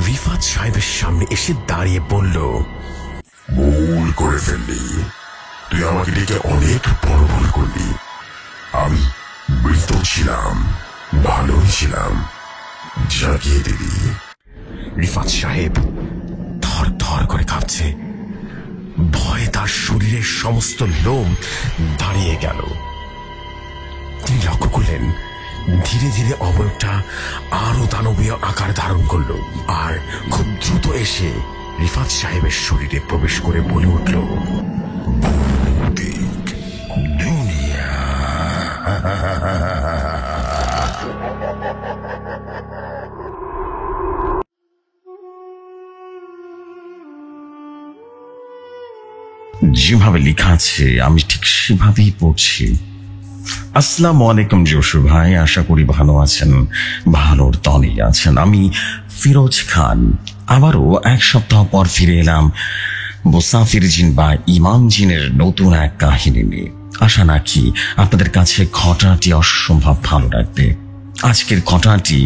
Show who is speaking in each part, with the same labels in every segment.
Speaker 1: রিফাত সাহেবের সামনে এসে দাঁড়িয়ে বলল, ভুল করে ফেললি, তুই আমাকে ডেকে অনেক বড় ভুল করলি। আমি মৃত ছিলাম, ভালোই ছিলাম, জাগিয়ে দিবি। রিফাত সাহেব থর থর করে কাঁপছে, ভয়ে তার শরীরের সমস্ত লোম দাঁড়িয়ে গেল। তিনি লক্ষ্য করলেন ধীরে ধীরে অবয়বটা আরো দানবীয় আকার ধারণ করল, আর খুব দ্রুত এসে রিফাত সাহেবের শরীরে প্রবেশ করে বলে উঠল, দুনিয়া। যেভাবে লেখা আছে আমি ঠিক সেভাবেই পড়ছি। আসসালামু আলাইকুম জসু ভাই, আশা করি ভালো আছেন, ভালোর তলেই আছেন। আমি ফিরোজ খান, আবারও এক সপ্তাহ পর ফিরে এলাম মুসাফির জিন বা ইমাম জিনের নতুন এক কাহিনী নিয়ে। আশা নাকি আপনাদের কাছে ঘটনাটি অসম্ভব ভালো লাগবে। আজকের ঘটনাটি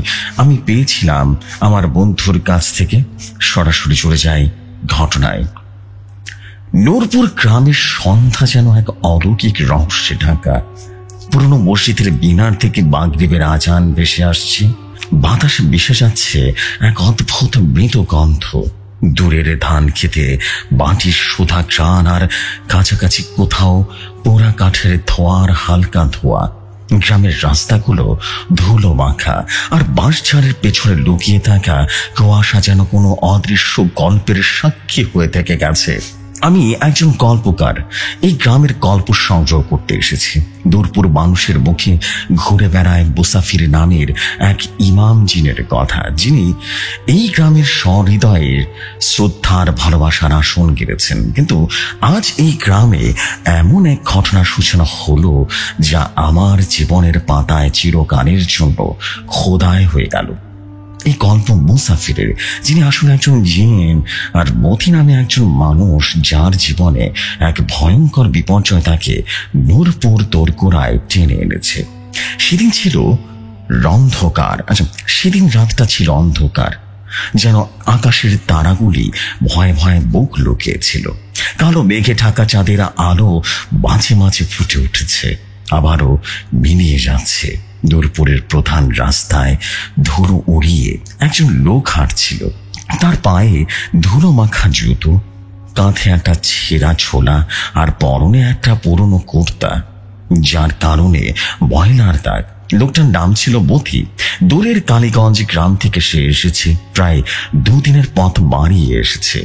Speaker 1: আমি পেয়েছিলাম আমার বন্ধুর কাছ থেকে। সরাসরি চলে যাই ঘটনায়। নূরপুর গ্রামের সন্ধ্যা যেন এক অলৌকিক রহস্যে ঢাকা। পুরনো মসজিদের মিনার থেকে মাগরিবের আজান ভেসে আসছে, বাতাসে ভেসে যাচ্ছে এক অদ্ভুত মৃত গন্ধ। দূরের ধান খেতে বাটির সুধা ঘ্রাণ, আর কাছাকাছি কোথাও পোড়া কাঠের ধোঁয়ার হালকা ধোঁয়া। গ্রামের রাস্তাগুলো ধুলো মাখা, আর বাঁশঝাড়ের পেছনে লুকিয়ে থাকা কুয়াশা যেন কোনো অদৃশ্য গল্পের সাক্ষী হয়ে থেকে গেছে। আমি একজন গল্পকার, এই গ্রামের গল্প সংগ্রহ করতে এসেছি। দূরপুর মানুষের মুখে ঘুরে বেড়ায় মুসাফির নামের এক ইমাম জিনের কথা, যিনি এই গ্রামের সহৃদয়ের শ্রদ্ধার ভালোবাসার আসন গেড়েছেন। কিন্তু আজ এই গ্রামে এমন এক ঘটনার সূচনা হলো যা আমার জীবনের পাতায় চিরকালের জন্য খোদাই হয়ে গেল। এই গল্প মুসাফিরের, যিনি আসলে একজন জিন, আর মতি নামে একজন মানুষ যার জীবনে এক ভয়ঙ্কর বিপর্যয় তাকে নূরপুর দোরগোড়ায় টেনে এনেছে। সেদিন ছিল অন্ধকার, সেদিন রাতটা ছিল অন্ধকার, যেন আকাশের তারাগুলি ভয়ে ভয়ে বুক লুকিয়েছিল। কালো মেঘে ঢাকা চাঁদের আলো মাঝে মাঝে ফুটে উঠেছে, আবারও মিলিয়ে যাচ্ছে। দূরপুরের প্রধান রাস্তায় ধুলো উড়িয়ে একজন লোক হাঁটছিল। তার পায়ে ধুলো মাখা জুতো, কাঁধে একটা ছেঁড়া ছোলা, আর পরনে একটা পুরনো কুর্তা, যার কারণে ময়লার দাগ। লোকটার নাম ছিল মতি। দূরের কালীগঞ্জ গ্রাম থেকে সে এসেছে, প্রায় 2 দিনের পথ বাড়িয়ে এসেছে।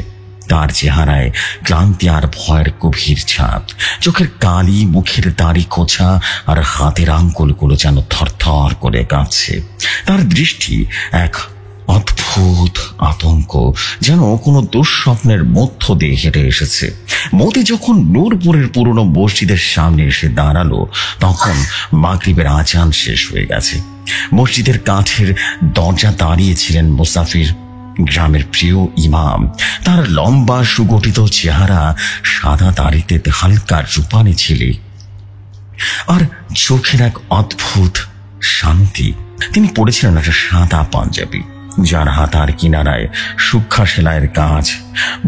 Speaker 1: তার চেহারায় ক্লান্তি আর ভয়ের গভীর ছাপ, চোখের কালি, মুখের দাড়ি খোঁচা, আর হাতের আঙ্গুলগুলো যেন থরথর করে কাঁপছে। তার দৃষ্টি এক অদ্ভুত আতঙ্ক, যেন কোনো দুঃস্বপ্নের মধ্য দিয়ে হেঁটে এসেছে। মতি যখন নূরপুরের পুরনো মসজিদের সামনে এসে দাঁড়ালো, তখন মাগরিবের আজান শেষ হয়ে গেছে। মসজিদের কাঠের দরজা দাঁড়িয়েছিলেন মুসাফির, গ্রামের প্রিয় ইমাম। তার লম্বা সুগঠিত চেহারা, সাদা দাড়িতে হালকা রূপানি ছিলে, আর চোখের এক অদ্ভুত শান্তি। তিনি পড়েছিলেন একটা সাদা পাঞ্জাবি, যার হাতার কিনারায় সূক্ষ্ম সেলাইয়ের কাজ।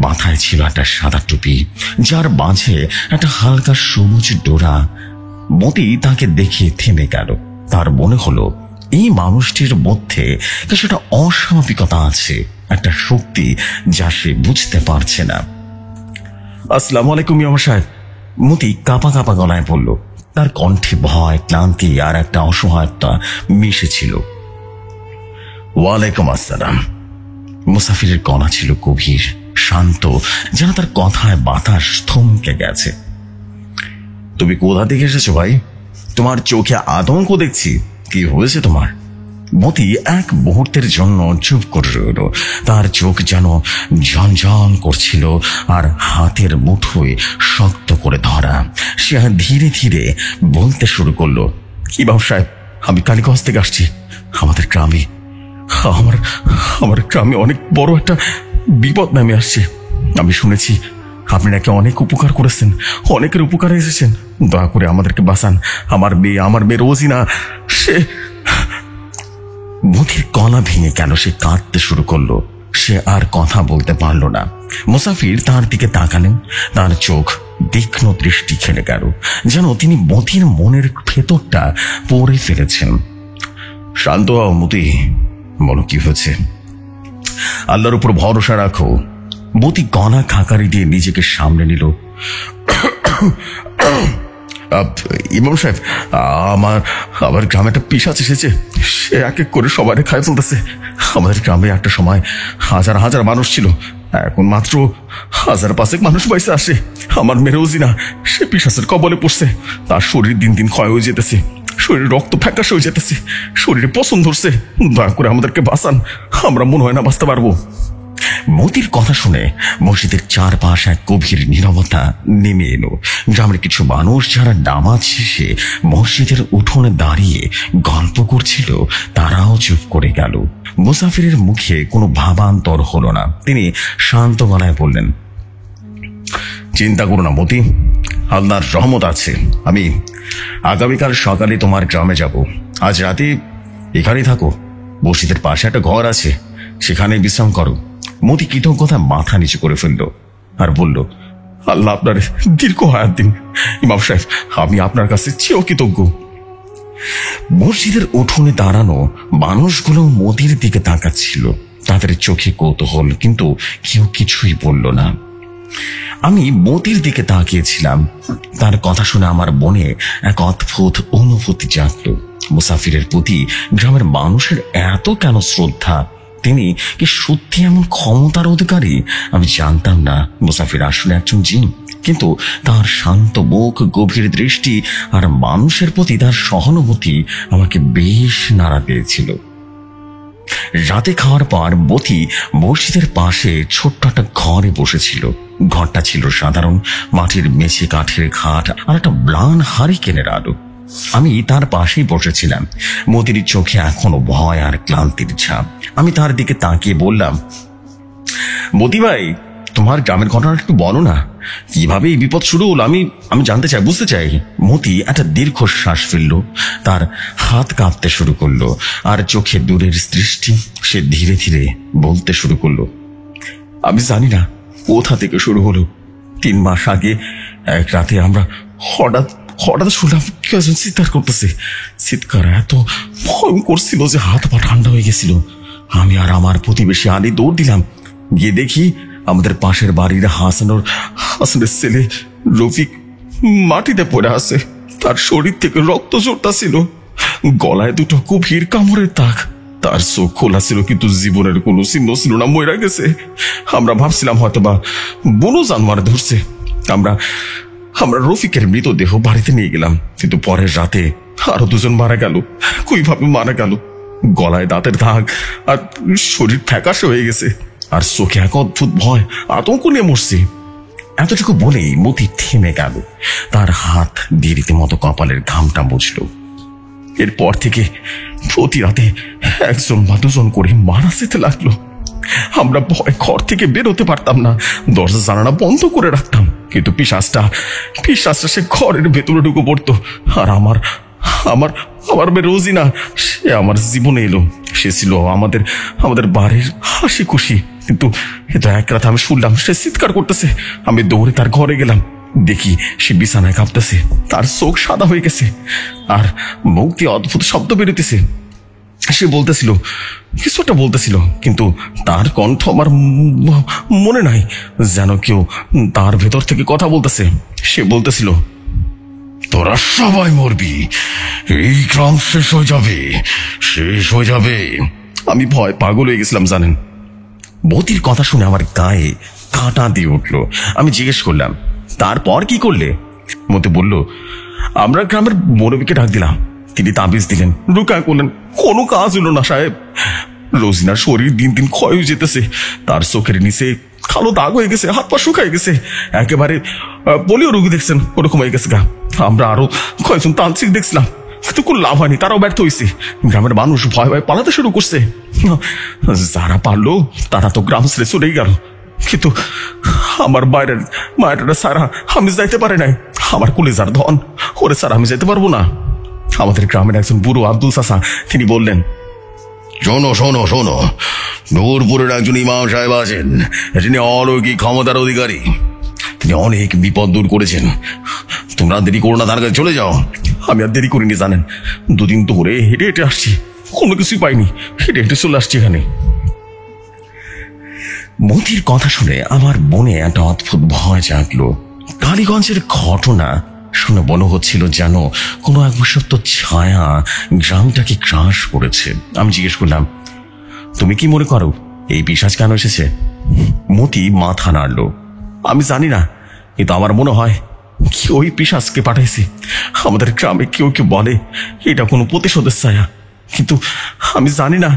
Speaker 1: মাথায় ছিল একটা সাদা টুপি, যার মাঝে একটা হালকা সবুজ ডোরা। মতি তাকে দেখে থেমে গেল। তার মনে হলো এই মানুষটির মধ্যে কিছুটা অস্বাভাবিকতা আছে, একটা শক্তি যা সে বুঝতে পারছে না। আসসালামু আলাইকুম ইমাম সাহেব, মতি কাঁপা কাঁপা গলায় বলল। তার কণ্ঠে ভয়, ক্লান্তি আর একটা অসহায়তা মিশেছিল। ওয়ালাইকুম আসসালাম। মুসাফিরের গলা ছিল গভীর, শান্ত, যেন তার কথায় বাতাস থমকে গেছে। তুমি কোথা থেকে এসেছো ভাই? তোমার চোখে আতঙ্ক দেখছি, কি হয়েছে তোমার? মতি এক মুহূর্তের জন্য চুপ করে রইল। তার চোখ যেন ঝনঝন করছিল, আর হাতের মুঠোয় শক্ত করে ধরা। সে ধীরে ধীরে বলতে শুরু করলো, ইমাম সাহেব, আমি কালীগঞ্জ থেকে আসছি। আমাদের গ্রামে আমার গ্রামে অনেক বড় একটা বিপদ নামে আসছে। আমি শুনেছি আপনি নাকি অনেক উপকার করেছেন, অনেকের উপকারে এসেছেন। দয়া করে আমাদেরকে বাঁচান। আমার মেয়ে রোজিনা, সে। মতির গলা ভেঙে কেন সে কাঁদতে শুরু করলো। সে আর কথা বলতে পারল না। মুসাফির তার দিকে তাকালেন। তার চোখ তীক্ষ্ণ দৃষ্টি খেলে গেল, যেন তিনি মতির মনের ভেতরটা পড়ে ফেলেছেন। শান্ত হও মতি, বলো কি হয়েছে? আল্লাহর উপর ভরসা রাখো। মতি গলা খাকারি দিয়ে নিজেকে সামনে নিল। ইমাম সাহেব, আমার গ্রামে একটা পিশাচ এসেছে। সে এক এক করে সবাই খাই ফেলতেছে। আমাদের গ্রামে একটা সময় হাজার হাজার মানুষ ছিল, এখন মাত্র 1000-5 মানুষ বাইসে আসে। আমার মেয়ে রোজিনা, সে পিশাচের কবলে পড়ছে। তার শরীর দিন দিন ক্ষয় হয়ে যেতেছে, শরীরে রক্ত ফ্যাকাশ হয়ে যেতেছে, শরীরে পছন্দ ধরছে। দয়া করে আমাদেরকে বাঁচান, আমরা মনে হয় না বাঁচতে পারবো। মতির কথা শুনে মসজিদের চারপাশ এক গভীর নীরবতা নেমে এলো। গ্রামের কিছু মানুষ যারা নামাজ শেষে মসজিদের উঠোনে দাঁড়িয়ে গল্প করছিল, তারাও চুপ করে গেল। মুসাফিরের মুখে কোনো ভাবান্তর হলো না। তিনি শান্ত গলায় বললেন, চিন্তা করো না মতি, আল্লাহর রহমত আছে। আমি আগামীকাল সকালে তোমার গ্রামে যাব। আজ রাতে এখানেই থাকো, মসজিদের পাশে একটা ঘর আছে, সেখানে বিশ্রাম করো। মতি কৃতজ্ঞতা মাথা নিচু করে ফেলল আর বলল, আল্লাহ আপনার দীর্ঘ হায়াত দিন ইমাম সাহেব, আমি আপনার কাছে চেয়েও কৃতজ্ঞ। মসজিদের উঠোনে দাঁড়ানো মানুষগুলো মতির দিকে তাকাচ্ছিল। তাদের চোখে কৌতূহল, কিন্তু কেউ কিছুই বলল না। আমি মতির দিকে তাকিয়েছিলাম। তার কথা শুনে আমার মনে এক অদ্ভুত অনুভূতি জাগল। মুসাফিরের প্রতি গ্রামের মানুষের এত কেন শ্রদ্ধা? তিনি কি সত্যি এমন ক্ষমতার অধিকারী? আমি জানতাম না মুসাফির আসলে একজন জিন, কিন্তু তার শান্ত মুখ, গভীর দৃষ্টি আর মানুষের প্রতি তার সহানুভূতি আমাকে বেশ নাড়া দিয়েছিল। রাতে খাওয়ার পর মতি মসজিদের পাশে ছোট্ট একটা ঘরে বসেছিল। ঘরটা ছিল সাধারণ, মাটির মেঝে, কাঠের খাট আর একটা ম্লান হারিকেনের আলো। আমি তার পাশেই বসেছিলাম। মতির চোখে এখনো ভয় আর ক্লান্তির ছাপ। আমি তার দিকে তাকিয়ে বললাম, মতি ভাই, তোমার গ্রামের ঘটনা একটু বলো না, কিভাবে এই বিপদ শুরু হলো? আমি জানতে চাই, বুঝতে চাই। মতি একটা দীর্ঘশ্বাস ফেলল, তার হাত কাঁপতে শুরু করলো আর চোখে দূরের দৃষ্টি। সে ধীরে ধীরে বলতে শুরু করলো, আমি জানি না কোথা থেকে শুরু হলো। 3 মাস আগে এক রাতে আমরা হঠাৎ শুনলাম কেউ একজন চিৎকার করতেছে। চিৎকার এত ভয়ঙ্কর ছিল যে হাত পা ঠান্ডা হয়ে গেছিল। আমি আর আমার প্রতিবেশী আলী দৌড় দিলাম। গিয়ে দেখি আমাদের পাশের বাড়ির হাসানের ছেলে রফিক মাটিতে পড়ে আছে। তার শরীর থেকে রক্ত ঝরতাছিল, গলায় 2 গভীর কামড়ের দাগ। তার চোখ খোলা ছিল, কিন্তু জীবনের কোনো চিহ্ন ছিল না, মরে গেছে। আমরা ভাবছিলাম হয়তোবা বনো জানোয়ার ধরছে। আমরা রফিকের মৃতদেহ বাড়িতে নিয়ে গেলাম, কিন্তু পরের রাতে আরো 2 জন মারা গেল। কিভাবে মারা গেল? গলায় দাঁতের দাগ আর শরীর ফ্যাকাশে হয়ে গেছে, আর চোখে এক অদ্ভুত ভয়, আতঙ্ক নিয়ে মরছে। এতটুকু বলেই মতি থেমে গেল। তার হাত দিয়ে রীতিমতো কপালের ঘামটা মুছল। এরপর থেকে প্রতি রাতে 1 বা 2 জন করে মারা যেতে লাগলো। আমরা ভয় ঘর থেকে বেরোতে পারতাম না, দরজা জানালা বন্ধ করে রাখতাম, কিন্তু পিশাচটা সে ঘরের ভেতরে ঢুকে পড়তো। আর আমার মেয়ে রোজিনা, সে আমার জীবনে এলো। সে ছিল আমাদের বাড়ির হাসি খুশি, কিন্তু এটা এক রাতে আমি শুনলাম সে চিৎকার করতেছে। আমি দৌড়ে তার ঘরে গেলাম, দেখি সে বিছানায় কাঁপতেছে। তার চোখ সাদা হয়ে গেছে আর মুখ দিয়ে অদ্ভুত শব্দ বেরোতেছে। সে কিছু একটা বলতেছিল, কিন্তু তার কণ্ঠ আমার মনে নাই, যেন কেউ তার ভেতর থেকে কথা বলতেছে। সে বলতেছিল, তোরা সবাই মরবি, এই গ্রাম শেষ হয়ে যাবে। আমি ভয় পাগল হয়ে গেছিলাম জানেন। মতির কথা শুনে আমার গায়ে কাঁটা দিয়ে উঠলো। আমি জিজ্ঞেস করলাম, তারপর কি করলে? মতি বলল, আমরা গ্রামের মুরব্বিকে ডাক দিলাম, তিনি তাবিজ দিলেন, রুকা করলেন, কোনো কাজ হলো না সাহেব। রোজিনার শরীর দিন দিন ক্ষয় হয়ে যেতেছে, তার চোখের নিচে কালো দাগ হয়ে গেছে, হাত পা শুকায় গেছে, একেবারে পোলিও রোগী দেখছেন ওরকম হয়ে গেছে গা। আমরা আরো কয়েকজন তান্ত্রিক দেখছিলাম, কিন্তু কোনো লাভ হয়নি, তারাও ব্যর্থ হয়েছে। গ্রামের মানুষ ভয় ভয় পালাতে শুরু করছে। যারা পারলো তারা তো গ্রাম ছেড়ে চলেই গেল, কিন্তু আমার মায়েরা সারা আমি যাইতে পারে নাই। আমার কলিজার ধন, ওরে স্যার আমি যাইতে পারবো না। আমাদের গ্রামের একজন বুড়ো আব্দুল চাচা, তিনি বললেন, শোনো, নূরপুরের একজন ইমাম সাহেব আছেন, যিনি অলৌকিক ক্ষমতার অধিকারী। তিনি অনেক বিপদ দূর করেছেন। তোমরা দেরি করো না, তার কাছে চলে যাও। আমি আর দেরি করিনি জানেন, 2 দিন ধরে হেঁটে হেঁটে আসছি, কোনো কিছুই পাইনি, হেঁটে হেঁটে চলে আসছি এখানে। মতির কথা শুনে আমার মনে একটা অদ্ভুত ভয় জাগলো। কালীগঞ্জের ঘটনা শুনে মনে হচ্ছিল যেন কোনো এক বিষাক্ত ছায়া গ্রামটাকে গ্রাস করেছে। আমি জিজ্ঞেস করলাম, তুমি কি মনে করো এই পিশাচ কেন এসেছে? মতি মাথা নাড়ল। আমি জানি না, কিন্তু আমার মনে হয় কি ওই পিশাচকে পাঠাইছে। আমাদের গ্রামে কেউ কেউ বলে এটা কোনো প্রতিশোধের ছায়া, কিন্তু আমি জানি না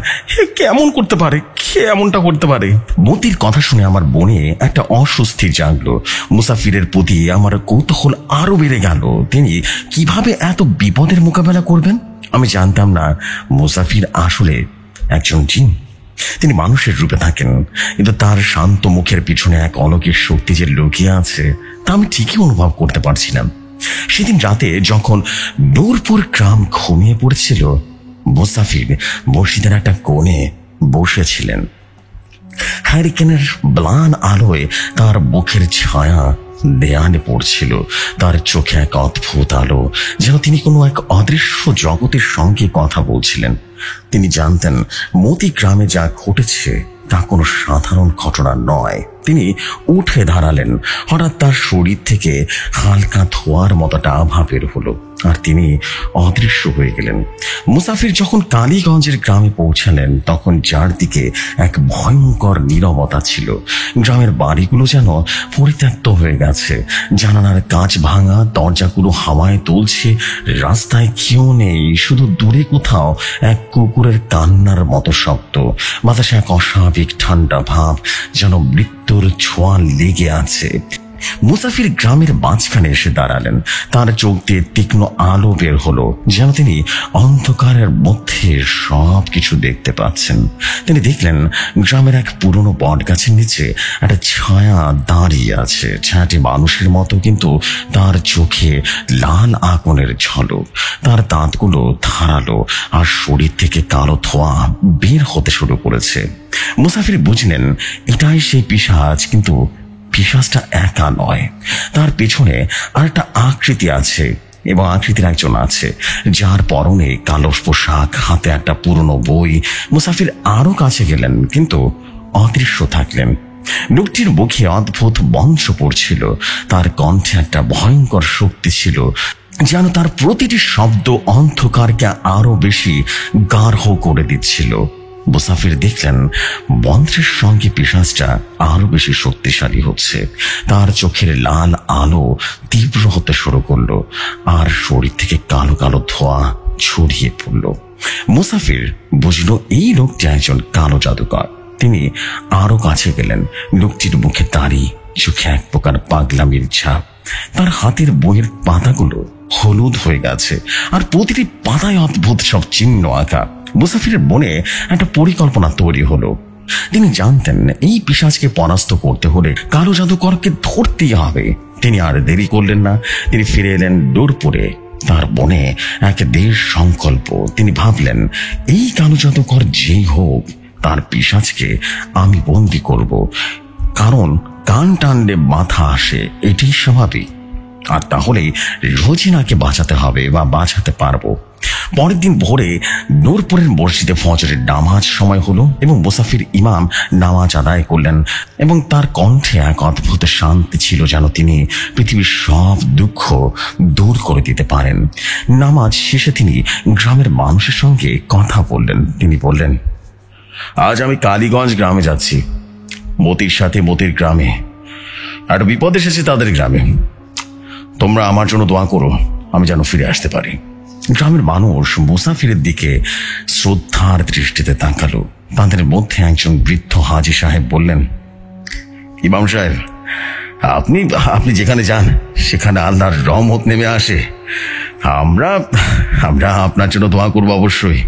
Speaker 1: কেমন করতে পারে, কে এমনটা করতে পারে। মতির কথা শুনে আমার মনে একটা অস্বস্তি জাগলো। মুসাফিরের প্রতি আমার কৌতূহল আরো বেড়ে গেল। তিনি কিভাবে এত বিপদের মোকাবেলা করবেন? আমি জানতাম না মুসাফির আসলে একজন জিন। তিনি মানুষের রূপে থাকেন, কিন্তু তার শান্ত মুখের পিছনে এক অলৌকিক শক্তি যে লুকিয়ে আছে তা আমি ঠিকই অনুভব করতে পারছিলাম। সেদিন রাতে যখন নূরপুর গ্রাম ঘুমিয়ে পড়েছিল, মুসাফির মসজিদের একটা কোণে বসেছিলেন। হ্যারিকেনের ম্লান আলোয় তার মুখের ছায়া দেয়ালে পড়ছিল। তার চোখে এক অদ্ভুত আলো, যেন তিনি কোনো এক অদৃশ্য জগতের সঙ্গে কথা বলছিলেন। তিনি জানতেন মতি গ্রামে যা ঘটেছে তা কোনো সাধারণ ঘটনা নয়। তিনি উঠে দাঁড়ালেন। হঠাৎ তার শরীর থেকে হালকা ধোঁয়ার মতো একটা আভা বের হলো, আর তিনি অদৃশ্য হয়ে গেলেন। মুসাফির যখন কালীগঞ্জের গ্রামে পৌঁছালেন, তখন চারদিকে এক ভয়ঙ্কর নীরবতা ছিল। গ্রামের বাড়িগুলো যেন পরিত্যক্ত হয়ে গেছে। জানালার কাঁচ ভাঙা, দরজাগুলো হাওয়ায় তুলছে। রাস্তায় কেউ নেই, শুধু দূরে কোথাও এক কুকুরের কান্নার মতো শব্দ। বাতাসে এক অস্বাভাবিক ঠান্ডা ভাব, যেন মৃত্যুর ছোঁয়া লেগে আছে। মুসাফির গ্রামের মাঝখানে এসে দাঁড়ালেন। তার চোখ দিয়ে তীক্ষ্ণ আলো বের হলো, যেন তিনি অন্ধকারের মধ্যে সব কিছু দেখতে পাচ্ছেন। তিনি দেখলেন গ্রামের এক পুরনো বট গাছের নিচে একটা ছায়া দাঁড়িয়ে আছে। ছায়াটি মানুষের মতো, কিন্তু তার চোখে লাল আগুনের ঝলক। তার দাঁতগুলো ধারালো, আর শরীর থেকে কালো ধোঁয়া বের হতে শুরু করেছে। মুসাফির বুঝলেন এটাই সেই পিশাচ, কিন্তু পিশাচটা একা নয়, তার পেছনে আর একটা আকৃতি আছে, এবং আকৃতির একজন আছে যার পরনে কালো পোশাক, হাতে একটা পুরনো বই। মুসাফির আরো কাছে গেলেন, কিন্তু অদৃশ্য থাকলেন। লোকটির মুখে অদ্ভুত মন্ত্র পড়ছিল। তার কণ্ঠে একটা ভয়ঙ্কর শক্তি ছিল, যেন তার প্রতিটি শব্দ অন্ধকারকে আরো বেশি গাঢ় করে দিচ্ছিল। মুসাফির দেখলেন মন্ত্রের সঙ্গে পিশাচটা আরো বেশি শক্তিশালী হচ্ছে। তার চোখের লাল আলো তীব্র হতে শুরু করলো, আর শরীর থেকে কালো কালো ধোঁয়া ছড়িয়ে পড়ল। মুসাফির বুঝলো এই লোকটি একজন কালো জাদুকর। তিনি আরো কাছে গেলেন। লোকটির মুখে দাড়ি, চোখে এক প্রকার পাগলামির ছাপ। তার হাতের বইয়ের পাতাগুলো হলুদ হয়ে গেছে, আর প্রতিটি পাতায় অদ্ভুত সব চিহ্ন আঁকা। মুসাফিরের মনে একটা পরিকল্পনা তৈরি হলো। তিনি জানতেন এই পিশাচকে পরাস্ত করতে হলে কালো জাদুকরকে ধরতেই হবে। তিনি আর দেরি করলেন না। তিনি ফিরে এলেন নূরপুরে। তার মনে এক দৃঢ় সংকল্প। তিনি ভাবলেন এই কালো জাদুকর যেই হোক, তার পিশাচকে আমি বন্দি করব, কারণ কান টানলে মাথা আসে, এটাই স্বাভাবিক। আর তাহলেই রোজিনাকে বাঁচাতে হবে, বা বাঁচাতে পারবো। পরের দিন ভোরে নূরপুরের মসজিদে ফজরের নামাজ সময় হলো, এবং মুসাফির ইমাম নামাজ আদায় করলেন, এবং তার কণ্ঠে এক অদ্ভুত শান্তি ছিল, যেন তিনি পৃথিবীর সব দুঃখ দূর করে দিতে পারেন। নামাজ শেষে তিনি গ্রামের মানুষের সঙ্গে কথা বললেন। তিনি বললেন, আজ আমি কালীগঞ্জ গ্রামে যাচ্ছি। মতির সাথে মতির গ্রামে একটা বিপদ এসেছে, তাদের গ্রামে। তোমরা আমার জন্য দোয়া করো, আমি যেন ফিরে আসতে পারি। গ্রামের মানুষ মুসাফিরের দিকে শ্রদ্ধার দৃষ্টিতে তাকালো। তাদের মধ্যে একজন বৃদ্ধ হাজী সাহেব বললেন, ইমাম সাহেব, আপনি যেখানে যান সেখানে আল্লাহর রহমত নেমে আসে। আমরা আপনার জন্য দোয়া করবো অবশ্যই।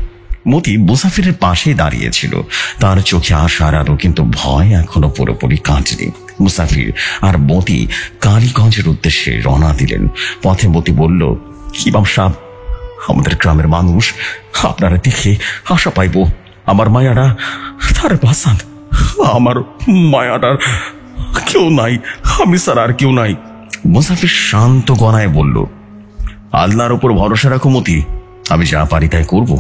Speaker 1: মতি মুসাফিরের পাশেই দাঁড়িয়েছিল। তার চোখে আশার আলো, কিন্তু ভয় এখনো পুরোপুরি কাটেনি। মুসাফির আর মতি কালীগঞ্জের উদ্দেশ্যে রওনা দিলেন। পথে মতি বলল, ইমাম সাহেব, আমাদের গ্রামের মানুষ আপনারা দেখে আশা পাইব, আমার মায়াটা তার বাসান, আমার মায়াটার কেউ নাই, আমি স্যার আর কেউ নাই। মুসাফির শান্ত গলায় বলল, আল্লাহর উপর ভরসা রাখো মতি, আমি যা পারি তাই করবো।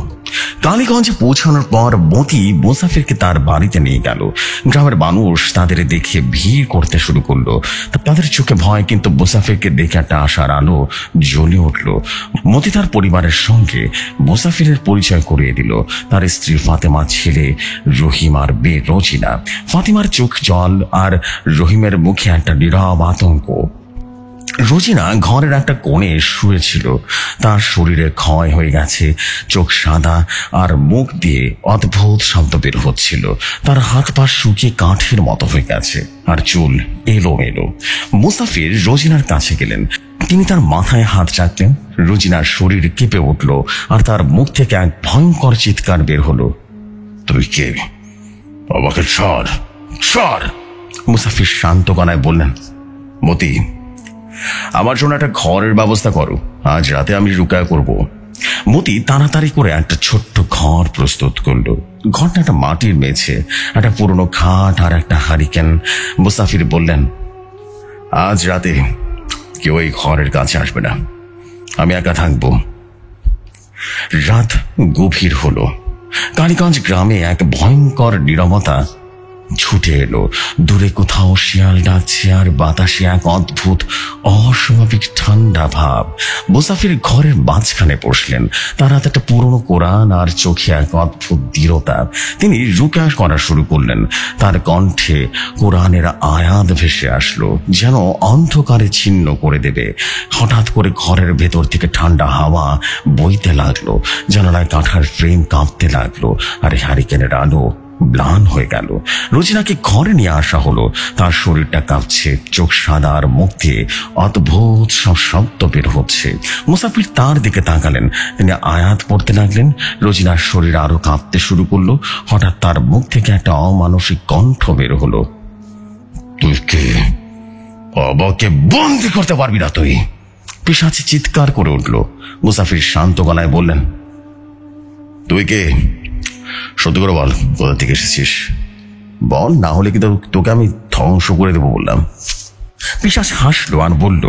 Speaker 1: কালীগঞ্জে পৌঁছানোর পর মতি মুসাফিরকে তার বাড়িতে নিয়ে গেল। গ্রামের মানুষ তাদের দেখে ভিড় করতে শুরু করলো। তাদের চোখে ভয়, কিন্তু মুসাফিরকে দেখে একটা আশার আলো জ্বলে উঠল। মতি তার পরিবারের সঙ্গে মুসাফিরের পরিচয় করিয়ে দিল। তার স্ত্রী ফাতেমা, ছেলে রহিম আর মেয়ে রোজিনা। ফাতেমার চোখ জল আর রহিমের মুখে একটা নীরব আতঙ্ক। রোজিনা ঘরের একটা কোণে শুয়েছিল। তার শরীরে ক্ষয় হয়ে গেছে, চোখ সাদা আর মুখ দিয়ে অদ্ভুত শব্দ বের হচ্ছিল। তার হাত পা শুকিয়ে কাঠের মতো হয়ে গেছে আর চুল এলোমেলো। মুসাফির রোজিনার কাছে গেলেন। তিনি তার মাথায় হাত রাখলেন। রোজিনার শরীর কেঁপে উঠল আর তার মুখ থেকে এক ভয়ঙ্কর চিৎকার বের হলো, তুই কে? আমাকে ছাড়, ছাড়। মুসাফির শান্ত গলায় বললেন, মতি, আমার জন্য একটা ঘরের ব্যবস্থা করো, আজ রাতে আমি রুকায়া করব। মতি তাড়াতাড়ি করে একটা ছোট্ট ঘর প্রস্তুত করলো। ঘরটা একটা মাটির মেঝে, একটা পুরনো খাট আর একটা হারিকেন। মুসাফির বললেন, আজ রাতে কেউ এই ঘরের কাছে আসবে না, আমি একা থাকবো। রাত গভীর হলো। কালীগঞ্জ গ্রামে এক ভয়ঙ্কর নীরবতা ছুটে এলো। দূরে কোথাও শিয়াল ডাকছে আর বাতাসে এক অদ্ভুত অস্বাভাবিক ঠান্ডা ভাব। মুসাফির ঘরের মাঝখানে বসলেন। তার হাতে একটা পুরনো কোরআন আর চোখে এক অদ্ভুত দৃঢ়তা। তিনি রুকা করা শুরু করলেন। তার কণ্ঠে কোরআনের আয়াত ভেসে আসলো, যেন অন্ধকারে ছিন্ন করে দেবে। হঠাৎ করে ঘরের ভেতর থেকে ঠান্ডা হাওয়া বইতে লাগলো, জানালায় কাঠার ফ্রেম কাঁপতে লাগলো আর হ্যারিকেনের আলো ম্লান হয়ে গেল। রোজিনাকে ঘরে নিয়ে আসা হলো। তার শরীরটা কাঁপছে, চোখ সাদা আর মুখ দিয়ে অদ্ভুত সব শব্দ বের হচ্ছে। মুসাফির তার দিকে তাকালেন। তিনি আয়াত পড়তে লাগলেন। রোজিনার শরীর আরো কাঁপতে শুরু করলো। হঠাৎ তার মুখ থেকে একটা অমানসিক কণ্ঠ বের হলো, তুই কে? আমাকে বন্দি করতে পারবি না তুই। পিশাচি চিৎকার করে উঠল। মুসাফির শান্ত গলায় বললেন, তুই কে? সত্যি করে বল, কোথা থেকে এসেছিস? বল, না হলে কিন্তু তোকে আমি ধ্বংস করে দেবো বললাম। পিশাচ হাসলো আর বলল,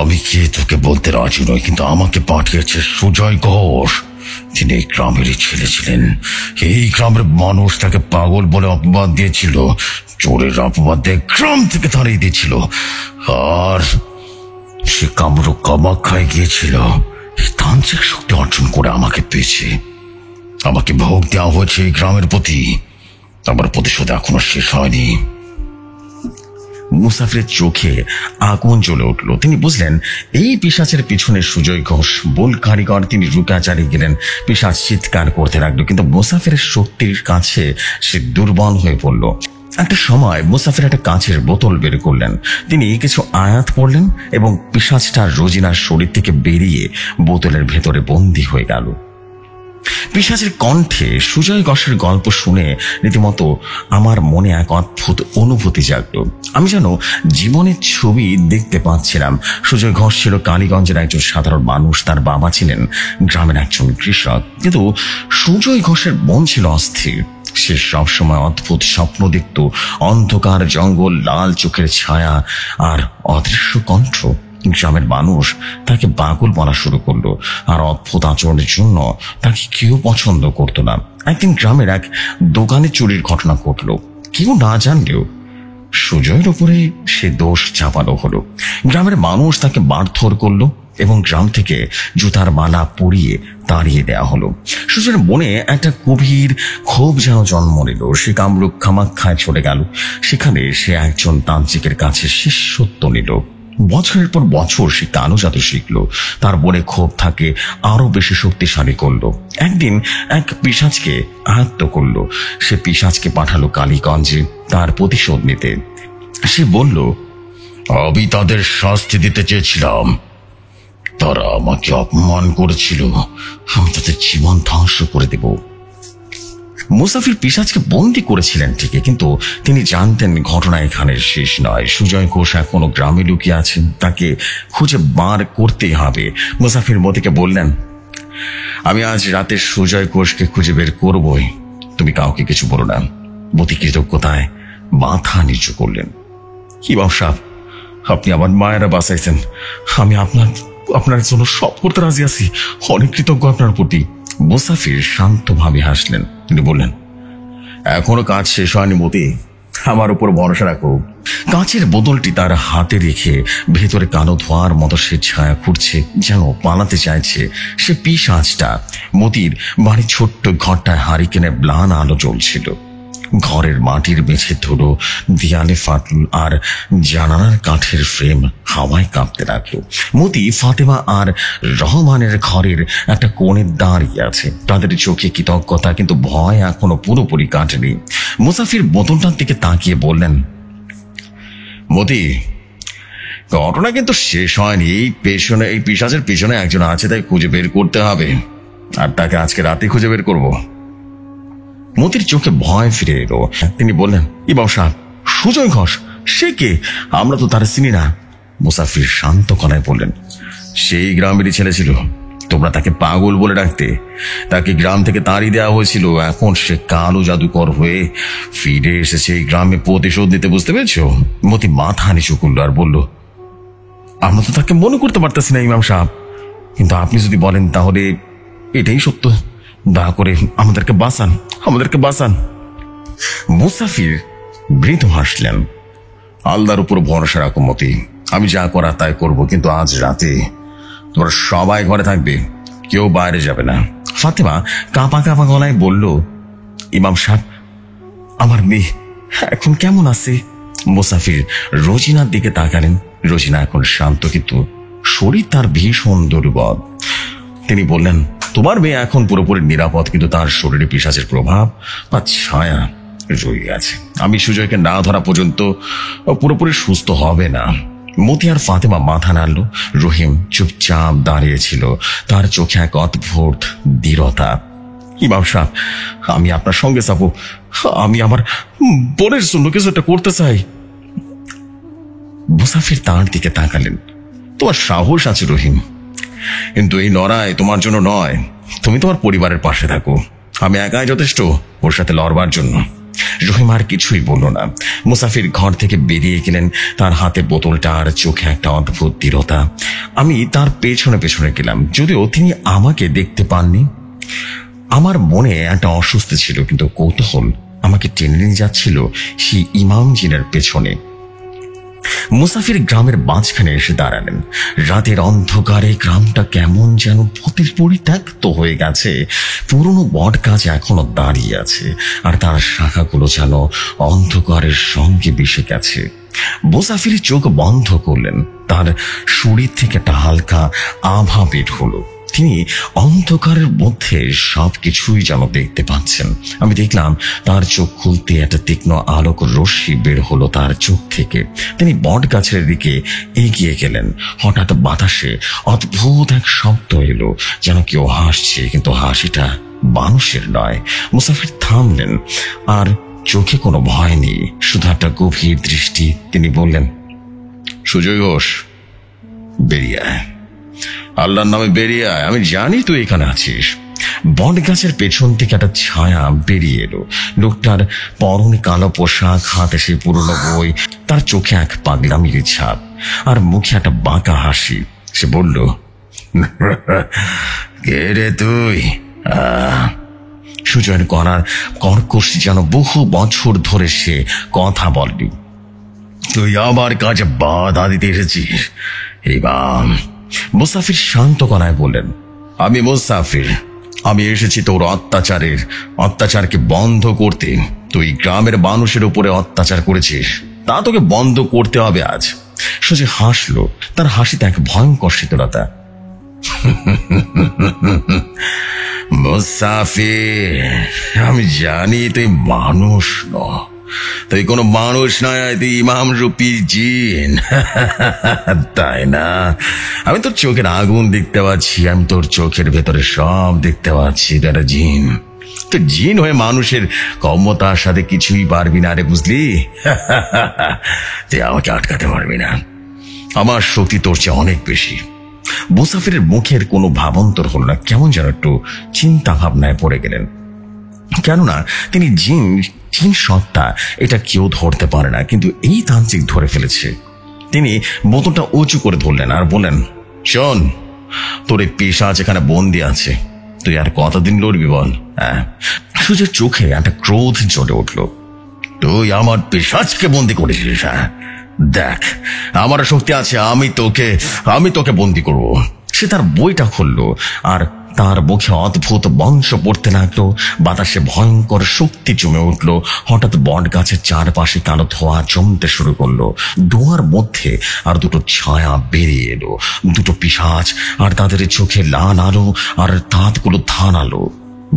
Speaker 1: আমি কে তোকে বলতে রাজি নই, কিন্তু আমাকে পাঠিয়েছে সুজয় ঘোষ। তিনি এই গ্রামেরই ছেলে ছিলেন। এই গ্রামের মানুষ তাকে পাগল বলে অপবাদ দিয়েছিল, চোরের অপবাদ দিয়ে গ্রাম থেকে তাড়িয়ে দিয়েছিল। আর সে কামরূপ কামাখ্যায় গিয়েছিল তান্ত্রিক শক্তি অর্জন করে আমাকে পেয়েছে। আমাকে ভোগ দেওয়া হয়েছে এই গ্রামের প্রতি। আমার প্রতিশোধ এখনো শেষ হয়নি। মুসাফিরের চোখে আগুন জ্বলে উঠল। তিনি বুঝলেন এই পিশাচের পিছনে সুজয় ঘোষ বোল কারিগর। তিনি রুকা চালিয়ে গেলেন। পিশাচ চিৎকার করতে লাগলো, কিন্তু মুসাফিরের শক্তির কাছে সে দুর্বল হয়ে পড়ল। একটা সময় মুসাফির একটা কাঁচের বোতল বের করলেন। তিনি কিছু আয়াত পড়লেন এবং পিশাচটা রোজিনার শরীর থেকে বেরিয়ে বোতলের ভেতরে বন্দী হয়ে গেল। পিশাচের কণ্ঠে সুজয় ঘোষের গল্প শুনে রীতিমতো আমার মনে এক অদ্ভুত অনুভূতি জাগলো। আমি যেন জীবনের ছবি দেখতে পাচ্ছিলাম। সুজয় ঘোষ ছিল কালীগঞ্জের একজন সাধারণ মানুষ। তার বাবা ছিলেন গ্রামের একজন কৃষক, কিন্তু সুজয় ঘোষের মন ছিল অস্থির। সে সবসময় অদ্ভুত স্বপ্ন দেখত, অন্ধকার জঙ্গল, লাল চোখের ছায়া আর অদৃশ্য কণ্ঠ। গ্রামের মানুষ তাকে পাগল বলা শুরু করলো, আর অদ্ভুত আচরণের জন্য তাকে কেউ পছন্দ করতো না। একদিন গ্রামের এক দোকানে চুরির ঘটনা ঘটলো। কেউ না জানলেও সুজয়ের উপরে সে দোষ চাপানো হলো। গ্রামের মানুষ তাকে মারধর করলো এবং গ্রাম থেকে জুতার মালা পরিয়ে তাড়িয়ে দেওয়া হলো। সুজয়ের মনে একটা গভীর ক্ষোভ যেন জন্ম নিল। সে কামরূপ কামাখ্যায় চলে গেল। সেখানে সে একজন তান্ত্রিকের কাছে শিষ্যত্ব নিল। বছরের পর বছর সে কালো জাদু শিখলো। তার মনে ক্ষোভ থাকে আরো বেশি শক্তিশালী করলো। একদিন এক পিশাচকে আয়ত্ত করলো। সে পিশাচকে পাঠালো কালীগঞ্জে তার প্রতিশোধ নিতে। সে বলল, আমি তাদের শাস্তি দিতে চেয়েছিলাম, তারা আমাকে অপমান করেছিল, আমি তাদের জীবন ধ্বংস করে দেব। মুসাফির পিশাচকে বন্দি করেছিলেন ঠিকই, কিন্তু তিনি জানতেন ঘটনা এখানে শেষ নয়। সুজয় ঘোষ এখনো গ্রামে লুকিয়ে আছেন, তাকে খুঁজে বার করতেই হবে। মুসাফির মতিকে বললেন, আমি আজ রাতে সুজয় ঘোষকে খুঁজে বের করবই, তুমি কাউকে কিছু বলো না। মতি কৃতজ্ঞতায় মাথা নিচু করলেন। ইমাম সাহেব, আপনি আমার মায়েরা বাঁচাইছেন, আমি আপনার জন্য সব করতে রাজি আছি, অনেক কৃতজ্ঞ আপনার প্রতি। মুসাফির শান্তভাবে হাসলেন। তিনি বললেন, এখনো কাজ শেষ হয়নি মতি, আমার উপর ভরসা রাখো। কাঁচের বোতলটি তার হাতে রেখে ভেতরে কালো ধোঁয়ার মতো সে ছায়া খুঁড়ছে, যেন পালাতে চাইছে। সে পিশাচটা। মতির বাড়ির ছোট্ট ঘরটায় হারিকেনে ম্লান আলো জ্বলছিল। ঘরের মাটির মেঝে ধুলো, দেয়ালে ফাটল আর জানালার কাঠের ফ্রেম হাওয়ায় কাঁপতে লাগলো। মতি ফাতেমা আর রহমানের ঘরের একটা কোণে দাঁড়িয়ে আছে। তাদের চোখে কৃতজ্ঞতা, কিন্তু ভয় এখনো পুরোপুরি কাটেনি। মুসাফির বোতলটার দিকে তাকিয়ে বললেন, মতি, ঘটনা কিন্তু শেষ হয়নি। এই পিশাচের পিছনে একজন আছে, তাই খুঁজে বের করতে হবে, আর তাকে আজকে রাতে খুঁজে বের করবো। মতির চোখে ভয় ফিরে এলো। তিনি বললেন, ইমাম সাহেব, সুজয় ঘোষ, সে কে? আমরা তো তারা চিনি না। মুসাফির শান্ত গলায় বললেন, সেই গ্রামেরই ছেলে ছিল, তোমরা তাকে পাগল বলে ডাকতে। তাকে গ্রাম থেকে তাড়িয়ে দেওয়া হয়েছিল, এখন সে কালো জাদুকর হয়ে ফিরে এসেছে এই গ্রামে প্রতিশোধ নিতে, বুঝতে পেরেছ? মতি মাথা নিচু করল আর বলল, আমরা তো তাকে মনে করতে পারতেছি না ইমাম সাহেব, কিন্তু আপনি যদি বলেন তাহলে এটাই সত্য। দয়া করে আমাদেরকে বাঁচান। মুসাফির মৃদু হাসলেন। আল্লাহর উপর ভরসা রাখো মতি, আমি যা করা তাই করব, কিন্তু আজ রাতে তোমরা সবাই ঘরে থাকবে, কেউ বাইরে যাবে না। ফাতেমা কাঁপা কাঁপা গলায় বলল, ইমাম সাহেব, আমার মেয়ে এখন কেমন আছে? মুসাফির রোজিনার দিকে তাকালেন। রোজিনা এখন শান্ত, কিন্তু শরীর তার ভীষণ দুর্বল। তিনি বললেন, তোমার মেয়ে এখন পুরোপুরি নিরাপদ, কিন্তু তার শরীরে পিশাচের প্রভাব বা ছায়া রয়ে আছে। আমি সুজয়কে না ধরা পর্যন্ত পুরোপুরি সুস্থ হবে না। মতি আর ফাতেমা মাথা নাড়ল। রহিম চুপচাপ দাঁড়িয়েছিল, তার চোখে এক অদ্ভুত দৃঢ়তা। ইমাম সাহেব, আমি আপনার সঙ্গে যাবো, আমি আমার বোনের জন্য কিছু একটা করতে চাই। মুসাফির তার দিকে তাকালেন। তোমার সাহস আছে রহিম, কিন্তু এই লড়াই তোমার জন্য নয়। তুমি তোমার পরিবারের পাশে থাকো, আমি একাই যথেষ্ট ওর সাথে লড়বার জন্য। রহিম আর কিছুই বলল না। মুসাফির ঘর থেকে বেরিয়ে গেলেন, তার হাতে বোতলটা আর চোখে একটা অদ্ভুত দৃঢ়তা। আমি তার পেছনে পেছনে গেলাম, যদিও তিনি আমাকে দেখতে পাননি। আমার মনে একটা অস্বস্তি ছিল, কিন্তু কৌতূহল আমাকে টেনে নিয়ে যাচ্ছিল সেই ইমাম জিনের পেছনে। মুসাফির গ্রামের মাঝখানে এসে দাঁড়ালেন। রাতের অন্ধকারে গ্রামটা কেমন যেন পরিত্যক্ত হয়ে গেছে। পুরনো বট গাছ এখনো দাঁড়িয়ে আছে, আর তার শাখাগুলো যেন অন্ধকারের সঙ্গে মিশে গেছে। মুসাফির চোখ বন্ধ করলেন। তার শরীর থেকে একটা হালকা আভা বের হলো। তিনি অন্ধকারের মধ্যে সবকিছুই যেন দেখতে পাচ্ছেন। আমি দেখলাম তার চোখ খুলতে একটা তীক্ষ্ণ আলোক রশ্মি বের হলো তার চোখ থেকে। তিনি বট গাছের দিকে এগিয়ে গেলেন। হঠাৎ বাতাসে অদ্ভুত এক শব্দ এলো, যেন কেউ হাসছে, কিন্তু হাসিটা মানুষের নয়। মুসাফির থামলেন, আর চোখে কোনো ভয় নেই, শুধু একটা গভীর দৃষ্টি। তিনি বললেন, সুজয় ঘোষ, বেরিয়ে আয়, আল্লাহর নামে বেরিয়ে আয়, আমি জানি তুই এখানে আছিস। বট গাছের পেছন থেকে একটা ছায়া বেরিয়ে এলো। লোকটার পরনে কালো পোশাক, হাতে সেই পুরনো বই, তার চোখে এক পাগলামির ছাপ, আর মুখে একটা বাঁকা হাসি। সে বলল, কে রে তুই? সুজয়ের গলার কর্কশ যেন বহু বছর ধরে সে কথা বলনি। তুই আমার কাছে বাধা দিতে এসেছিস? ইমাম। মুসাফির শান্ত গলায় বললেন, আমি মুসাফির, আমি এসেছি তোর অত্যাচারকে বন্ধ করতে। তুই গ্রামের মানুষের উপরে অত্যাচার করেছিস, তা তোকে বন্ধ করতে হবে আজ। সুজয় হাসলো, তার হাসিতে এক ভয়ঙ্কর শীতলতা। মুসাফির, আমি জানি তুই মানুষ নয়, তুই কোনো মানুষ নয়, তুই ইমাম রূপী জিন, তাই না? আমি তোর চোখের আগুন দেখতে পাচ্ছি, আমি তোর চোখের ভেতরে সব দেখতে পাচ্ছি। তারা জিন, তুই জিন হয়ে মানুষের ক্ষমতার সাথে কিছুই পারবি না রে, বুঝলি? তুই আমাকে আটকাতে পারবি না, আমার শক্তি তোর চেয়ে অনেক বেশি। মুসাফিরের মুখের কোনো ভাবান্তর হলো না, কেমন যেন একটু চিন্তা ভাবনায় পড়ে গেলেন। কেননা তিনি জিন সত্তা, এটা কেউ ধরতে পারে না, কিন্তু এই তান্ত্রিক ধরে ফেলেছে। তিনি বোতলটা উঁচু করে ধরলেন আর বললেন, শোন, তোর এই পিশাচ এখানে বন্দি আছে, তুই আর কতদিন লড়বি বল? হ্যাঁ। সুজয়ের চোখে একটা ক্রোধ জ্বলে উঠল। তুই আমার পিশাচকে বন্দি করেছিস? হ্যাঁ, দেখ, আমার শক্তি আছে, আমি তোকে বন্দি করব। সে তার বইটা খুললো আর তার মুখে অদ্ভুত বংশ পড়তে লাগলো। বাতাসে ভয়ঙ্কর শক্তি জমে উঠল। হঠাৎ বট গাছের চারপাশে কালো ধোঁয়া জমতে শুরু করলো। ধোঁয়ার মধ্যে আর দুটো ছায়া বেরিয়ে এলো, দুটো পিশাচ, আর তাদের চোখে লাল আলো আর দাঁতগুলো ধারালো।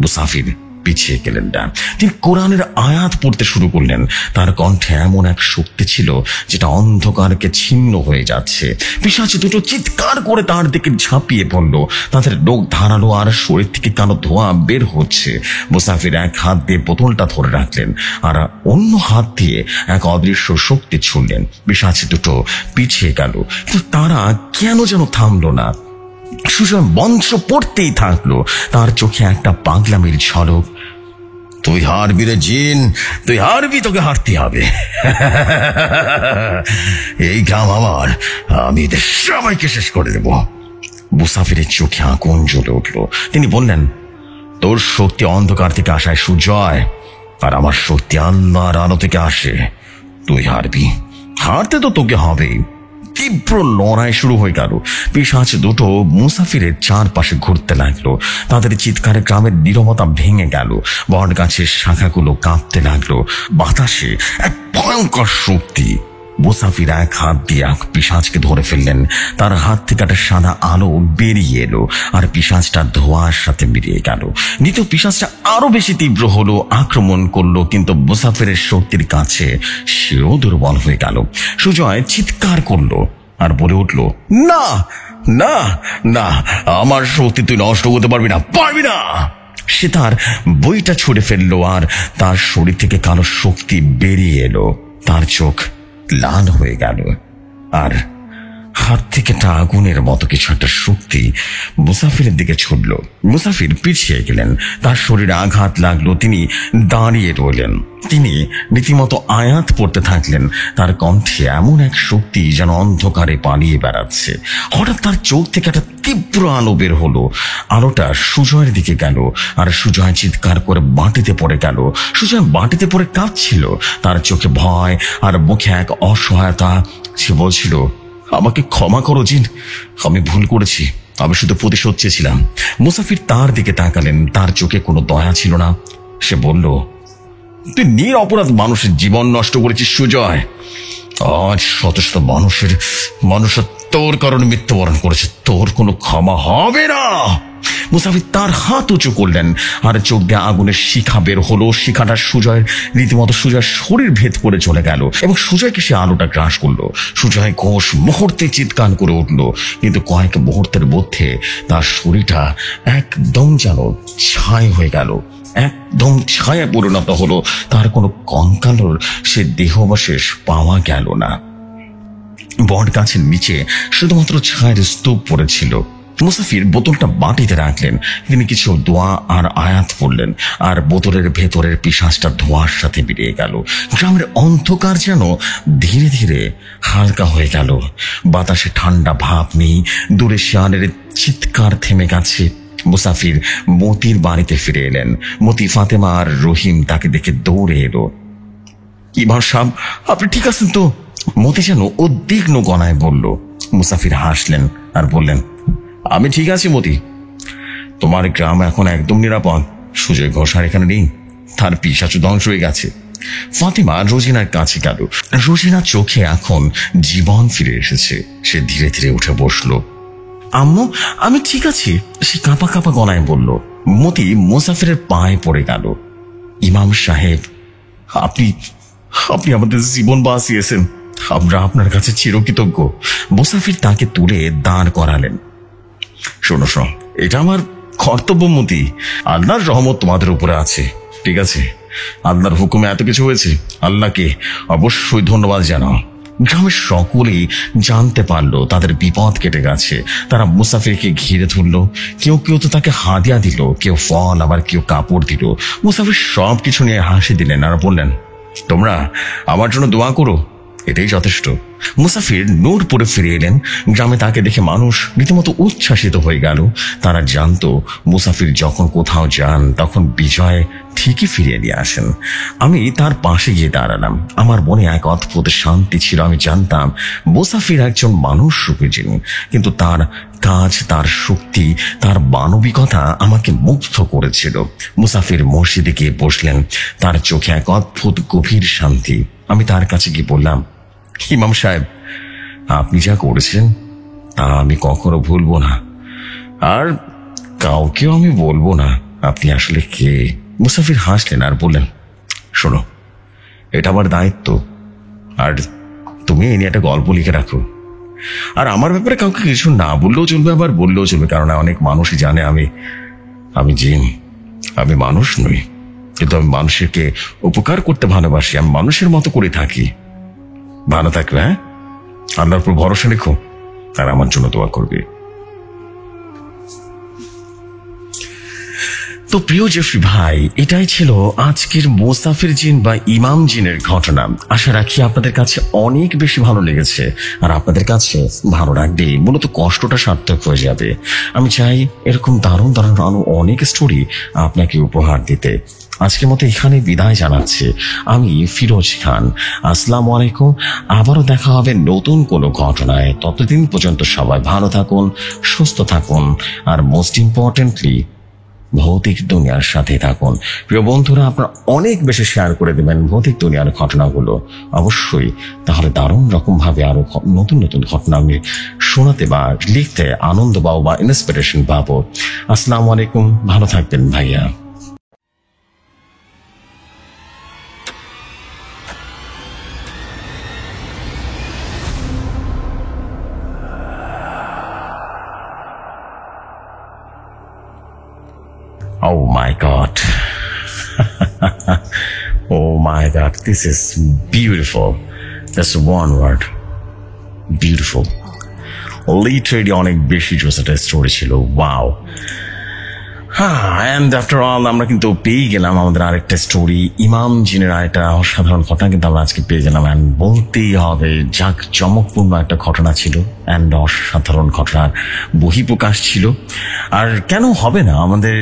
Speaker 1: মুসাফির পিছিয়ে গেলেন না। তিনি কোরআনের আয়াত পড়তে শুরু করলেন। তার কণ্ঠে এমন এক শক্তি ছিল যেটা অন্ধকারকে ছিন্ন হয়ে যাচ্ছে। পিশাচ দুটো চিৎকার করে তার দিকে ঝাঁপিয়ে পড়ল। তাদের লোক ধারালো আর শরীর থেকে কালো ধোঁয়া বের হচ্ছে। মুসাফির এক হাত দিয়ে বোতলটা ধরে রাখলেন আর অন্য হাত দিয়ে এক অদৃশ্য শক্তি ছুঁড়লেন। পিশাচ দুটো পিছিয়ে গেল, কিন্তু তারা কেন যেন থামলো না। সুজন বংশ পড়তেই থাকলো। তার চোখে একটা পাগলামির ঝলক। তুই হারবি রে জিন, তুই হারবি, তোকে হারতে হবে। এই গ্রাম আমার, আমি এদের সবাইকে শেষ করে দেব। মুসাফিরের চোখে আগুন জ্বলে উঠল। তিনি বললেন, তোর শক্তি অন্ধকার থেকে আসায় সুজয়, আর আমার শক্তি আল্লাহর আলো থেকে আসে। তুই হারবি, হারতে তো তোকে হবেই। তীব্র লড়াই শুরু হয়ে গেল। পিশাচ দুটো মুসাফিরের চারপাশে ঘুরতে লাগলো। তাদের চিৎকারে গ্রামের নীরবতা ভেঙে গেল। বট গাছের শাখাগুলো কাঁপতে লাগলো। বাতাসে এক ভয়ঙ্কর শক্তি। মুসাফির এক হাত দিয়ে এক পিশাচকে ধরে ফেললেন। তার হাত থেকে একটা সাদা আলো বেরিয়ে এলো আর পিশাচটা ধোঁয়ার সাথে মিলিয়ে গেল। দ্বিতীয় পিশাচটা আরো বেশি তীব্র হলো, আক্রমণ করলো, কিন্তু মুসাফিরের শক্তির কাছে সেও দুর্বল হয়ে গেল। সুজয় চিৎকার করলো আর বলে উঠল, না না না, আমার শক্তি তুই নষ্ট করতে পারবি না, পারবি না। সে তার বইটা ছুঁড়ে ফেললো আর তার শরীর থেকে কালো শক্তি বেরিয়ে এলো। তার চোখ লাল হয়ে গেল আর হাত থেকে একটা আগুনের মতো কিছু একটা শক্তি মুসাফিরের দিকে ছুটল। মুসাফির পিছিয়ে গেলেন। তার শরীরে আঘাত লাগলো। তিনি দাঁড়িয়ে রইলেন। তিনি রীতিমতো আয়াত পড়তে থাকলেন। তার কণ্ঠে এমন এক শক্তি যেন অন্ধকারে পালিয়ে বেড়াচ্ছে। হঠাৎ তার চোখ থেকে একটা তীব্র আলো বের হলো। আলোটা সুজয়ের দিকে গেল আর সুজয় চিৎকার করে মাটিতে পড়ে গেল। সুজয় মাটিতে পড়ে কাঁপছিল। তার চোখে ভয় আর মুখে এক অসহায়তা। সে বলছিল, আমাকে ক্ষমা করো জিন, আমি ভুল করেছি, আমি শুধু প্রতিশোধ চেয়েছিলাম। মুসাফির তার দিকে তাকালেন। তার চোখে কোনো দয়া ছিল না। সে বলল, তুই নিরপরাধ মানুষের জীবন নষ্ট করেছিস সুজয়। আজ শত শত মানুষের তোর কারণে মৃত্যুবরণ করেছে, তোর কোনো ক্ষমা হবে না। মুসাফির তার হাত উঁচু করলেন আর চোখ দিয়ে আগুনের শিখা বের হলো। শিখাটা রীতিমতো সুজয়ের শরীর ভেদ করে চলে গেল এবং সুজয়কে সে আলোটা গ্রাস করলো। সুজয় ঘোষ মুহূর্তে চিৎকার করে উঠল, কিন্তু কয়েক মুহূর্তের মধ্যে তার শরীরটা একদম যেন ছাই হয়ে গেল, একদম ছায়া পরিণত হলো। তার কোনো কঙ্কালের সে দেহাবশেষ পাওয়া গেল না। বট গাছের নিচে শুধুমাত্র ছায়ের স্তূপ পড়েছিল। মুসাফির বোতলটা মাটিতে রাখলেন। তিনি কিছু দোয়া আর আয়াত পড়লেন আর বোতলের ভেতরের পিশাচটা ধোঁয়ার সাথে বেরিয়ে গেল। গ্রামের অন্ধকার যেন ধীরে ধীরে হালকা হয়ে গেল। বাতাসে ঠান্ডা ভাব নেই। দূরে শিয়ালের চিৎকার থেমে গেছে। মুসাফির মতির বাড়িতে ফিরে এলেন। মতি, ফাতেমা আর রহিম তাকে দেখে দৌড়ে এলো। ইমাম সাহেব, আপনি ঠিক আছেন তো? মতি যেন উদ্বিগ্ন গলায় বলল। মুসাফির হাসলেন আর বললেন, আমি ঠিক আছি মতি, তোমার গ্রাম এখন একদম নিরাপদ। সুজয় ঘোষ আর এখানে নেই, তার পিশাচ ধ্বংস হয়ে গেছে। ফাতেমা রোজিনার কাছে গেল। রোজিনার চোখে এখন জীবন ফিরে এসেছে। সে ধীরে ধীরে উঠে বসলো। আম্মু, আমি ঠিক আছি, সে কাঁপা কাঁপা গলায় বলল। মতি মুসাফিরের পায়ে পড়ে গেল। ইমাম সাহেব, আপনি আমাদের জীবন বাঁচিয়েছেন, আমরা আপনার কাছে চিরকৃতজ্ঞ। মুসাফির তাকে তুলে দাঁড় করালেন। শোনো, এটা আমার কর্তব্য মতি, আল্লাহর রহমত তোমাদের উপরে আছে, ঠিক আছে? আল্লাহর হুকুমে এত কিছু হয়েছে, আল্লাহকে অবশ্যই ধন্যবাদ জানাও। গ্রামের সকলেই জানতে পারলো তাদের বিপদ কেটে গেছে। তারা মুসাফিরকে ঘিরে ধরলো, কেউ কেউ তো তাকে হাদিয়া দিল, কেউ ফল, আবার কেউ কাপড় দিল। মুসাফির সব কিছু নিয়ে হাসি দিলেন আর বললেন, তোমরা আমার জন্য দোয়া করো, এটাই যথেষ্ট। মুসাফির নূরপুরে ফিরে এলেন। গ্রামে তাকে দেখে মানুষ রীতিমতো উচ্ছ্বাসিত হয়ে গেল। তারা জানতো মুসাফির যখন কোথাও যান তখন বিজয় ঠিকই ফিরিয়ে নিয়ে আসেন। আমি তার পাশে গিয়ে দাঁড়ালাম। আমার মনে এক অদ্ভুত শান্তি ছিল। আমি জানতাম মুসাফির একজন মানুষ রূপী যিনি, কিন্তু তার কাজ, তার শক্তি, তার মানবিকতা আমাকে মুগ্ধ করেছিল। মুসাফির মসজিদে গিয়ে বসলেন, তার চোখে এক অদ্ভুত গভীর শান্তি। আমি তার কাছে গিয়ে বললাম, ইমাম সাহেব, আপনি যা করেছেন তা আমি কখনো ভুলবো না, আর কাউকেও আমি বলবো না আপনি আসলে কে। মুসাফির হাসলেন আর বললেন, শোনো, এটা আমার দায়িত্ব, আর তুমি এ নিয়ে একটা গল্প লিখে রাখো। আর আমার ব্যাপারে কাউকে কিছু না বললেও চলবে, আবার বললেও চলবে, কারণ অনেক মানুষই জানে আমি জিন, আমি মানুষ নই, কিন্তু আমি মানুষকে উপকার করতে ভালোবাসি, আমি মানুষের মতো করে থাকি। ভালো থাকবে, হ্যাঁ? আল্লাহর উপর ভরসা রেখো, আর আমার জন্য দোয়া করবে। তো প্রিয় জেফরি ভাই, এটাই ছিল আজকের মুসাফির জিন বা ইমাম জিনের ঘটনা। আশা রাখি আপনাদের কাছে অনেক বেশি ভালো লেগেছে, আর আপনাদের কাছে ভালো লাগবে মূলত কষ্টটা সার্থক হয়ে যাবে। আমি চাই এরকম দারুণ দারুণ আরো অনেক স্টোরি আপনাকে উপহার দিতে। আজকের মতো এখানে বিদায় জানাচ্ছি আমি ফিরোজ খান। আসসালামু আলাইকুম। আবারও দেখা হবে নতুন কোনো ঘটনায়। ততদিন পর্যন্ত সবাই ভালো থাকুন, সুস্থ থাকুন, আর মোস্ট ইম্পর্টেন্টলি ভৌতিক দুনিয়ার সাথে থাকুন। প্রিয় বন্ধুরা, আপনারা অনেক বেশি শেয়ার করে দেবেন ভৌতিক দুনিয়ার ঘটনাগুলো অবশ্যই, তাহলে দারুণ রকম ভাবে আরো নতুন নতুন ঘটনা আমি শোনাতে বা লিখতে আনন্দ পাবো বা ইন্সপিরেশন পাবো। আসসালামু আলাইকুম, ভালো থাকবেন ভাইয়া। Oh my God. Oh my God. This is beautiful. That's one word. Beautiful. Literally অনেক বেশি জোস একটা স্টোরি ছিল। Wow. And after all, আমরা কিন্তু পেয়ে গেলাম আমাদের আরেকটা স্টোরি, ইমাম জিনের আরেকটা অসাধারণ ঘটনা কিন্তু আমরা আজকে পেয়ে গেলাম। অ্যান্ড বলতেই হবে যাক চমকপূর্ণ একটা ঘটনা ছিল, অ্যান্ড অসাধারণ ঘটনার বহিঃপ্রকাশ ছিল। আর কেন হবে না, আমাদের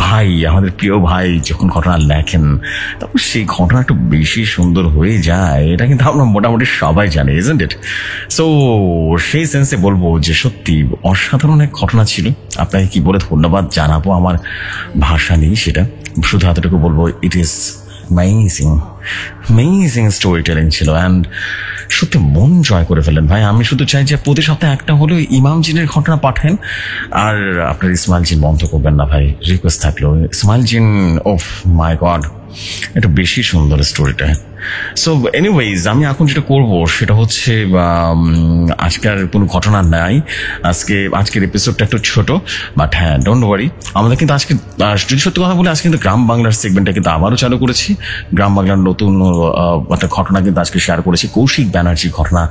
Speaker 1: ভাই, আমাদের প্রিয় ভাই যখন ঘটনা লেখেন তখন সেই ঘটনা একটু বেশি সুন্দর হয়ে যায়। এটা কিন্তু আমরা মোটামুটি সবাই জানি, ইজন্ট ইট? সো সেই সেন্সে বলবো যে সত্যি অসাধারণ এক ঘটনা ছিল। আপনাকে কি বলে ধন্যবাদ জানাবো, আমার ভাষা নেই সেটা, শুধু এতটুকু বলবো it is amazing story telling ছিল। অ্যান্ড সত্যি মন জয় করে ফেলেন ভাই। আমি শুধু চাই যে প্রতি সপ্তাহে একটা হলেও ইমাম জিনের ঘটনা পাঠান, আর আপনার ইসমাইল জিন বন্ধ করবেন না ভাই, রিকোয়েস্ট থাকলো। ইসমাইল জিন, ওফ মাই গড, এটা বেশি সুন্দর স্টোরিটা। সো এনিওয়েজ, আমি এখন যেটা করবো সেটা হচ্ছে আজকের কোনো ঘটনা নাই, আজকের এপিসোডটা একটু ছোট, বাট হ্যাঁ, ডোন্ট ওয়ারি, আমাদের কিন্তু আজকে যদি সত্যি কথা বলি আজকে কিন্তু গ্রাম বাংলার সেগমেন্টটা কিন্তু আবারও চালু করেছি। গ্রাম বাংলার নতুন একটা ঘটনা কিন্তু আজকে শেয়ার করেছি, কৌশিক ব্যানার্জির ঘটনা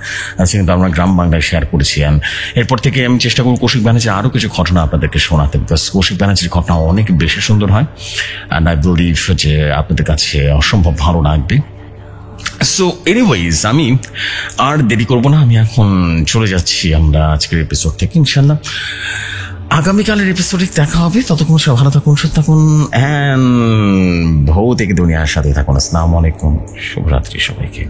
Speaker 1: আজকে কিন্তু আমরা গ্রাম বাংলায় শেয়ার করেছি। অ্যান্ড এরপর থেকে আমি চেষ্টা করবো কৌশিক ব্যানার্জির আরও কিছু ঘটনা আপনাদেরকে শোনাতে, বিকজ কৌশিক ব্যানার্জির ঘটনা অনেক বেশি সুন্দর হয়। অ্যান্ড আই বিলিভ যে আপনাদের কাছে অসম্ভব ভালো লাগবে। সো এনিওয়েজ, আমি আর দেরি করবো না, আমি এখন চলে যাচ্ছি আমরা আজকের এপিসোড থেকে। ইনশাল্লাহ আগামীকালের এপিসোডে দেখা হবে। ততক্ষণ সব ভালো থাকুন, সুস্থ থাকুন, অ্যান্ড ভৌতিক দুনিয়ার সাথে থাকুন। আসসালামু আলাইকুম, শুভরাত্রি সবাইকে।